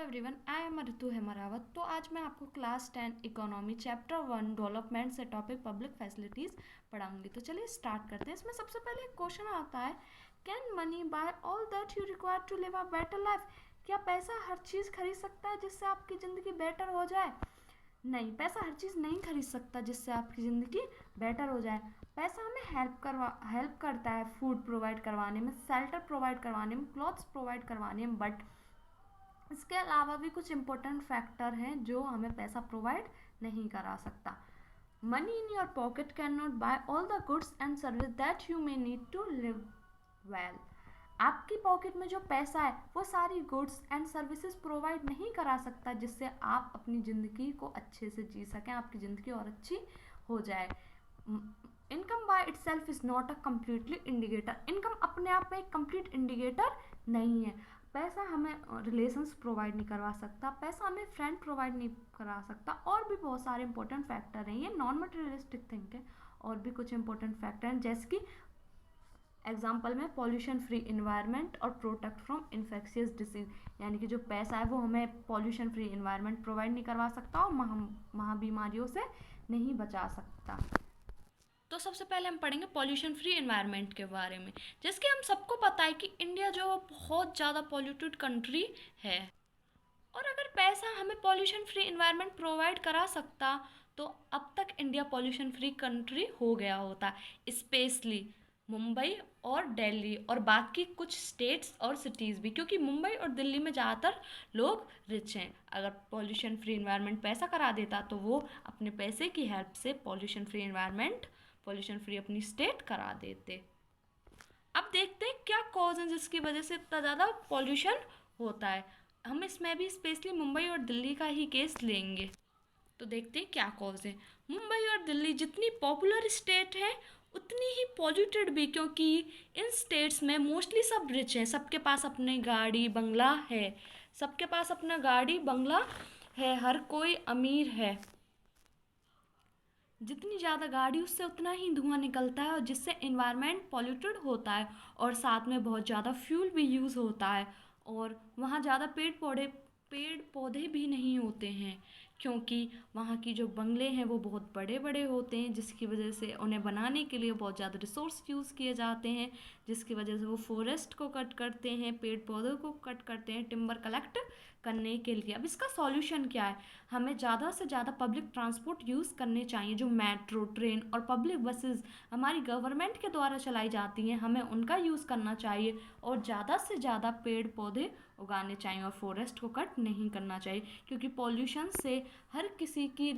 Everyone, I am ऋतु हेमरावत। तो आज मैं आपको क्लास 10 इकोनॉमी चैप्टर 1 डेवलपमेंट से टॉपिक पब्लिक फैसिलिटीज़ पढ़ाऊंगी। तो चलिए स्टार्ट करते हैं। इसमें सबसे पहले एक क्वेश्चन आता है, can money buy all that you require to live a better life? क्या पैसा हर चीज़ खरीद सकता है जिससे आपकी ज़िंदगी बेटर हो जाए? नहीं, पैसा हर चीज़ नहीं खरीद सकता जिससे आपकी ज़िंदगी बेटर हो जाए। पैसा हमें हेल्प करता है फूड प्रोवाइड करवाने में, शेल्टर प्रोवाइड करवाने में, क्लॉथ्स प्रोवाइड करवाने में, बट इसके अलावा भी कुछ इम्पोर्टेंट फैक्टर हैं जो हमें पैसा प्रोवाइड नहीं करा सकता। Money in your pocket can not buy all the goods and service that you may need to live well. आपकी पॉकेट में जो पैसा है वो सारी गुड्स एंड सर्विसेज प्रोवाइड नहीं करा सकता जिससे आप अपनी ज़िंदगी को अच्छे से जी सकें, आपकी ज़िंदगी और अच्छी हो जाए। Income by itself is not a completely indicator. Income अपने आप में एक कंप्लीट इंडिकेटर नहीं है। पैसा हमें रिलेशंस प्रोवाइड नहीं करवा सकता, पैसा हमें फ्रेंड प्रोवाइड नहीं करा सकता, और भी बहुत सारे इंपॉर्टेंट फैक्टर हैं। ये नॉन मटेरियलिस्टिक थिंग है। और भी कुछ इंपॉर्टेंट फैक्टर हैं जैसे कि एग्जाम्पल में पॉल्यूशन फ्री इन्वायरमेंट और प्रोटेक्ट फ्रॉम इन्फेक्शियस डिसीज, यानी कि जो पैसा है वो हमें पॉल्यूशन फ्री इन्वायरमेंट प्रोवाइड नहीं करवा सकता और महाबीमारियों से नहीं बचा सकता। तो सबसे पहले हम पढ़ेंगे पॉल्यूशन फ्री एनवायरनमेंट के बारे में। जैसे कि हम सबको पता है कि इंडिया जो बहुत ज़्यादा पॉल्यूटेड कंट्री है, और अगर पैसा हमें पॉल्यूशन फ्री एनवायरनमेंट प्रोवाइड करा सकता तो अब तक इंडिया पॉल्यूशन फ्री कंट्री हो गया होता। स्पेशली मुंबई और दिल्ली और बाकी कुछ स्टेट्स और सिटीज़ भी, क्योंकि मुंबई और दिल्ली में ज़्यादातर लोग रिच हैं। अगर पॉल्यूशन फ्री एनवायरनमेंट पैसा करा देता तो वो अपने पैसे की हेल्प से pollution free environment, pollution free अपनी स्टेट करा देते। अब देखते हैं क्या कॉज है जिसकी वजह से इतना ज़्यादा पॉल्यूशन होता है। हम इसमें भी स्पेशली मुंबई और दिल्ली का ही केस लेंगे। तो देखते हैं क्या कॉज है। मुंबई और दिल्ली जितनी पॉपुलर स्टेट है उतनी ही पॉल्यूटेड भी, क्योंकि इन स्टेट्स में मोस्टली सब रिच हैं, सबके पास अपने गाड़ी बंगला है, सबके पास अपना गाड़ी बंगला है, हर कोई अमीर है। जितनी ज़्यादा गाड़ी उससे उतना ही धुआं निकलता है और जिससे इन्वायरमेंट पॉल्यूटेड होता है, और साथ में बहुत ज़्यादा फ्यूल भी यूज़ होता है। और वहाँ ज़्यादा पेड़ पौधे भी नहीं होते हैं, क्योंकि वहाँ की जो बंगले हैं वो बहुत बड़े बड़े होते हैं, जिसकी वजह से उन्हें बनाने के लिए बहुत ज़्यादा रिसोर्स यूज़ किए जाते हैं, जिसकी वजह से वो फॉरेस्ट को कट करते हैं, पेड़ पौधों को कट करते हैं टिम्बर कलेक्ट करने के लिए। अब इसका सॉल्यूशन क्या है? हमें ज़्यादा से ज़्यादा पब्लिक ट्रांसपोर्ट यूज़ करने चाहिए। जो मेट्रो, ट्रेन और पब्लिक बसेस हमारी गवर्नमेंट के द्वारा चलाई जाती हैं, हमें उनका यूज़ करना चाहिए, और ज़्यादा से ज़्यादा पेड़ पौधे उगाने चाहिए और फॉरेस्ट को कट नहीं करना चाहिए, क्योंकि पॉल्यूशन से हर किसी की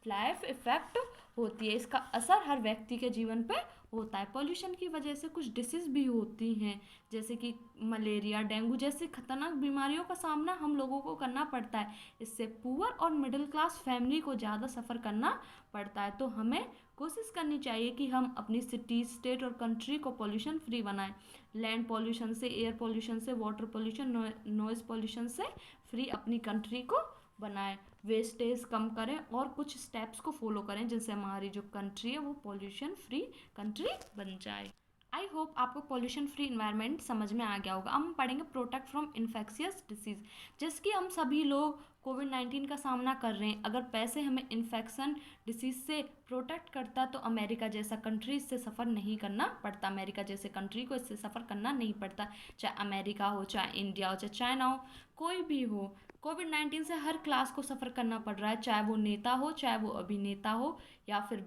लाइफ इफ़ेक्ट होती है। इसका असर हर व्यक्ति के जीवन पे होता है। पॉल्यूशन की वजह से कुछ डिसीज़ भी होती हैं, जैसे कि मलेरिया, डेंगू जैसी खतरनाक बीमारियों का सामना हम लोगों को करना पड़ता है। इससे पुअर और मिडिल क्लास फैमिली को ज़्यादा सफ़र करना पड़ता है। तो हमें कोशिश करनी चाहिए कि हम अपनी सिटी, स्टेट और कंट्री को पॉल्यूशन फ्री बनाएं। लैंड पॉल्यूशन से, एयर पॉल्यूशन से, वाटर पॉल्यूशन, नॉइज़ पॉल्यूशन से फ्री अपनी कंट्री को बनाएं। वेस्टेज कम करें और कुछ स्टेप्स को फॉलो करें जिनसे हमारी जो कंट्री है वो पॉल्यूशन फ्री कंट्री बन जाए। आई होप आपको पॉल्यूशन फ्री इन्वायरमेंट समझ में आ गया होगा। हम पढ़ेंगे प्रोटेक्ट फ्रॉम इन्फेक्शियस डिसीज़। जैसे कि हम सभी लोग कोविड-19 का सामना कर रहे हैं, अगर पैसे हमें इन्फेक्शन डिसीज़ से प्रोटेक्ट करता तो अमेरिका जैसा कंट्री इससे सफ़र नहीं करना पड़ता। अमेरिका जैसे कंट्री को इससे सफ़र करना नहीं पड़ता। चाहे अमेरिका हो, चाहे इंडिया हो, चाहे चाइना हो, कोई भी हो, कोविड-19 से हर क्लास को सफ़र करना पड़ रहा है, चाहे वो नेता हो, चाहे वो अभिनेता हो, या फिर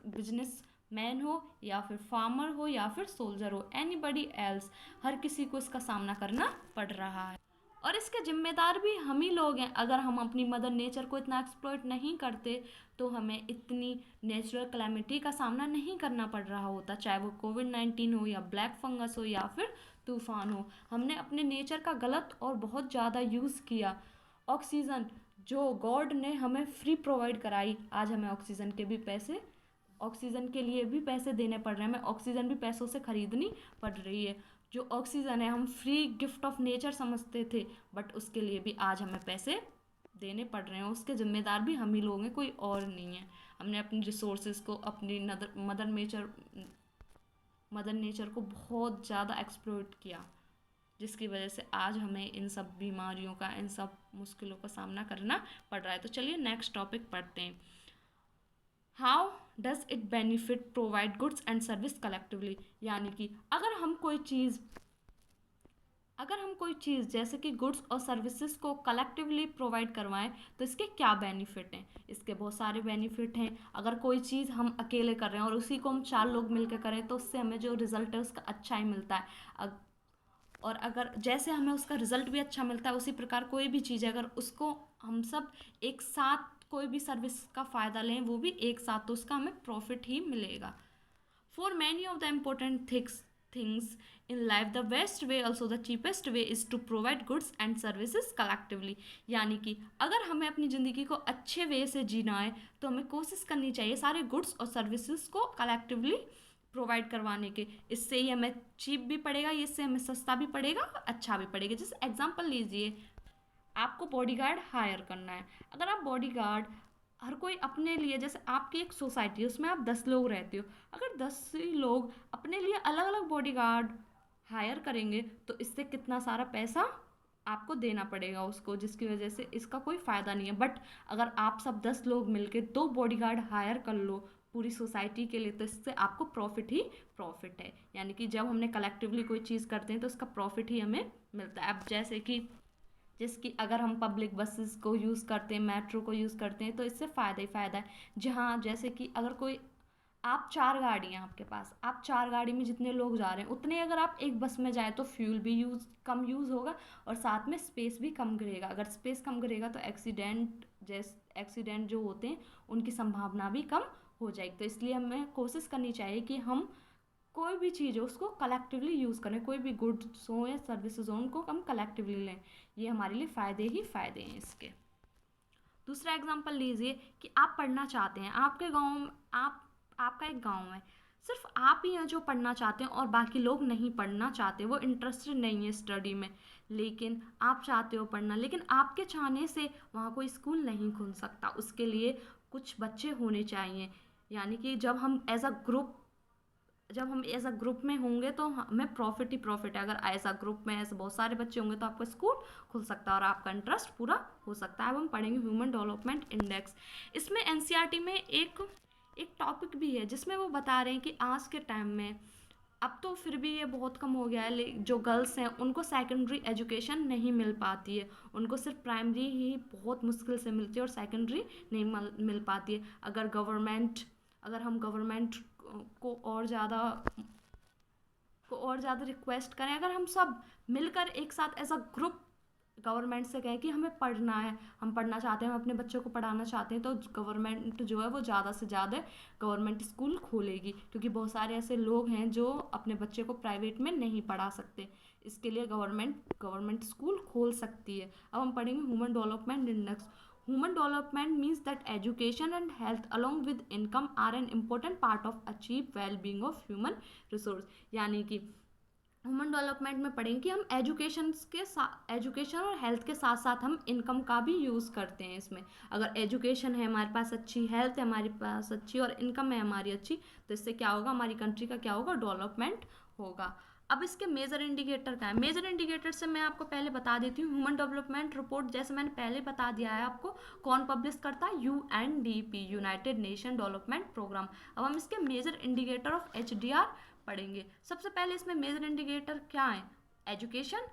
बिजनेस मैन हो, या फिर फार्मर हो, या फिर सोल्जर हो, एनीबडी एल्स, हर किसी को इसका सामना करना पड़ रहा है। और इसके जिम्मेदार भी हम ही लोग हैं। अगर हम अपनी मदर नेचर को इतना एक्सप्लॉइट नहीं करते तो हमें इतनी नेचुरल कैलेमिटी का सामना नहीं करना पड़ रहा होता, चाहे वो कोविड-19 हो, या ब्लैक फंगस हो, या फिर तूफान हो। हमने अपने नेचर का गलत और बहुत ज़्यादा यूज़ किया। ऑक्सीजन जो गॉड ने हमें फ्री प्रोवाइड कराई, आज हमें ऑक्सीजन के लिए भी पैसे देने पड़ रहे हैं, हमें ऑक्सीजन भी पैसों से खरीदनी पड़ रही है। जो ऑक्सीजन है हम फ्री गिफ्ट ऑफ नेचर समझते थे, बट उसके लिए भी आज हमें पैसे देने पड़ रहे हैं। उसके जिम्मेदार भी हम ही लोग हैं, कोई और नहीं है। हमने अपनी रिसोर्सेज को, अपनी मदर नेचर को बहुत ज़्यादा एक्सप्लॉइट किया। जिसकी वजह से आज हमें इन सब बीमारियों का, इन सब मुश्किलों का सामना करना पड़ रहा है। तो चलिए नेक्स्ट टॉपिक पढ़ते हैं। How does it benefit provide goods and service collectively, यानी कि अगर हम कोई चीज़ जैसे कि गुड्स और सर्विसेज को कलेक्टिवली प्रोवाइड करवाएं तो इसके क्या बेनिफिट हैं। इसके बहुत सारे बेनिफिट हैं। अगर कोई चीज़ हम अकेले कर रहे हैं और उसी को हम 4 लोग मिलकर करें तो उससे हमें जो रिजल्ट है उसका अच्छा ही मिलता है। और अगर जैसे हमें उसका रिजल्ट भी अच्छा मिलता है, उसी प्रकार कोई भी चीज़ है अगर उसको हम सब एक साथ कोई भी सर्विस का फ़ायदा लें, वो भी एक साथ, तो उसका हमें प्रॉफिट ही मिलेगा। For many of the important things in life, the best way, also the cheapest way, is to provide goods and services collectively. यानी कि अगर हमें अपनी ज़िंदगी को अच्छे वे से जीना है तो हमें कोशिश करनी चाहिए सारे गुड्स और सर्विसेज को कलेक्टिवली प्रोवाइड करवाने के। इससे ही हमें चीप भी पड़ेगा, इससे हमें सस्ता भी पड़ेगा, अच्छा भी पड़ेगा। जैसे एग्जांपल लीजिए, आपको बॉडीगार्ड हायर करना है। अगर आप बॉडीगार्ड हर कोई अपने लिए, जैसे आपकी एक सोसाइटी है उसमें आप 10 लोग रहते हो, अगर 10 ही लोग अपने लिए अलग अलग बॉडीगार्ड हायर करेंगे तो इससे कितना सारा पैसा आपको देना पड़ेगा उसको, जिसकी वजह से इसका कोई फ़ायदा नहीं है। बट अगर आप सब 10 लोग मिलके 2 बॉडीगार्ड हायर कर लो पूरी सोसाइटी के लिए, तो इससे आपको प्रॉफिट ही प्रॉफिट है। यानी कि जब हमने कलेक्टिवली कोई चीज़ करते हैं तो उसका प्रॉफिट ही हमें मिलता है। अब जैसे कि जिसकी अगर हम पब्लिक बसेस को यूज़ करते हैं, मेट्रो को यूज़ करते हैं, तो इससे फ़ायदा ही फ़ायदा है। जहाँ जैसे कि अगर कोई, आप 4 गाड़ी हैं आपके पास, आप 4 गाड़ी में जितने लोग जा रहे हैं उतने अगर आप एक बस में जाए तो फ्यूल भी कम यूज़ होगा और साथ में स्पेस भी कम गिरेगा। अगर स्पेस कम गिरेगा तो एक्सीडेंट जो होते हैं उनकी संभावना भी कम हो जाएगी। तो इसलिए हमें कोशिश करनी चाहिए कि हम कोई भी चीज़ हो उसको कलेक्टिवली यूज़ करें, कोई भी गुड्स हो या सर्विसेज हो उनको हम कलेक्टिवली लें। ये हमारे लिए फ़ायदे ही फ़ायदे हैं इसके। दूसरा एग्जांपल लीजिए कि आप पढ़ना चाहते हैं, आपके गांव में आपका एक गांव है, सिर्फ आप ही हैं जो पढ़ना चाहते हैं और बाकी लोग नहीं पढ़ना चाहते, वो इंटरेस्टेड नहीं है स्टडी में, लेकिन आप चाहते हो पढ़ना, लेकिन आपके चाहने से वहाँ कोई स्कूल नहीं खुल सकता। उसके लिए कुछ बच्चे होने चाहिए। यानी कि जब हम एज अ ग्रुप में होंगे तो हमें प्रॉफिट ही प्रॉफिट है। अगर ऐसा ग्रुप में ऐसे बहुत सारे बच्चे होंगे तो आपका स्कूल खुल सकता है और आपका इंटरेस्ट पूरा हो सकता है। अब हम पढ़ेंगे ह्यूमन डेवलपमेंट इंडेक्स। इसमें एनसीईआरटी में एक टॉपिक भी है जिसमें वो बता रहे हैं कि आज के टाइम में, अब तो फिर भी ये बहुत कम हो गया है, जो गर्ल्स हैं उनको सेकेंडरी एजुकेशन नहीं मिल पाती है, उनको सिर्फ प्राइमरी ही बहुत मुश्किल से मिलती है और सेकेंडरी नहीं मिल पाती है। अगर हम गवर्नमेंट को और ज़्यादा रिक्वेस्ट करें, अगर हम सब मिलकर एक साथ एज अ ग्रुप गवर्नमेंट से कहें कि हमें पढ़ना है, हम पढ़ना चाहते हैं, हम अपने बच्चों को पढ़ाना चाहते हैं, तो गवर्नमेंट जो है वो ज़्यादा से ज़्यादा गवर्नमेंट स्कूल खोलेगी, क्योंकि बहुत सारे ऐसे लोग हैं जो अपने बच्चे को प्राइवेट में नहीं पढ़ा सकते। इसके लिए गवर्नमेंट स्कूल खोल सकती है। अब हम पढ़ेंगे human development index. Human development means that education and health along with income are an important part of achieve well-being of human resource। यानी कि ह्यूमन डेवलपमेंट में पढ़ेंगे कि हम एजुकेशन और हेल्थ के साथ साथ हम इनकम का भी यूज़ करते हैं इसमें। अगर एजुकेशन है हमारे पास अच्छी, हेल्थ है हमारे पास अच्छी और इनकम है हमारी अच्छी, तो इससे क्या होगा, हमारी कंट्री का क्या होगा, डेवलपमेंट होगा। अब इसके मेजर इंडिकेटर क्या है। मेजर इंडिकेटर से मैं आपको पहले बता देती हूँ। ह्यूमन डेवलपमेंट रिपोर्ट जैसे मैंने पहले बता दिया है आपको, कौन पब्लिश करता है, UNDP, united nation development programme. अब हम इसके मेजर इंडिकेटर ऑफ HDR पढ़ेंगे। सबसे पहले इसमें मेजर इंडिकेटर क्या है, एजुकेशन,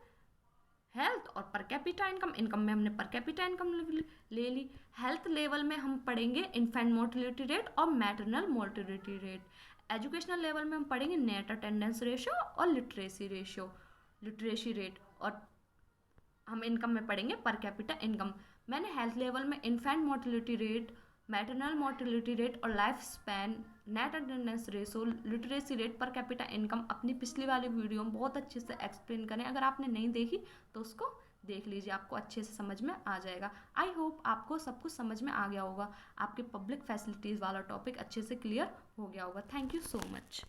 हेल्थ और पर कैपिटा इनकम। इनकम में हमने पर कैपिटा इनकम ले ली। हेल्थ लेवल में हम पढ़ेंगे इन्फेंट मोर्टिलिटी रेट और maternal mortality rate. Educational level में हम पढ़ेंगे नेट अटेंडेंस रेशियो और लिटरेसी रेट। और हम इनकम में पढ़ेंगे पर कैपिटा इनकम। मैंने हेल्थ लेवल में infant mortality rate, maternal mortality rate और life span, net attendance ratio, literacy rate, per capita income अपनी पिछली वाली वीडियो में बहुत अच्छे से एक्सप्लेन करें। अगर आपने नहीं देखी तो उसको देख लीजिए, आपको अच्छे से समझ में आ जाएगा। आई होप आपको सब कुछ समझ में आ गया होगा, आपके पब्लिक फैसिलिटीज़ वाला टॉपिक अच्छे से क्लियर हो गया होगा। Thank you so much.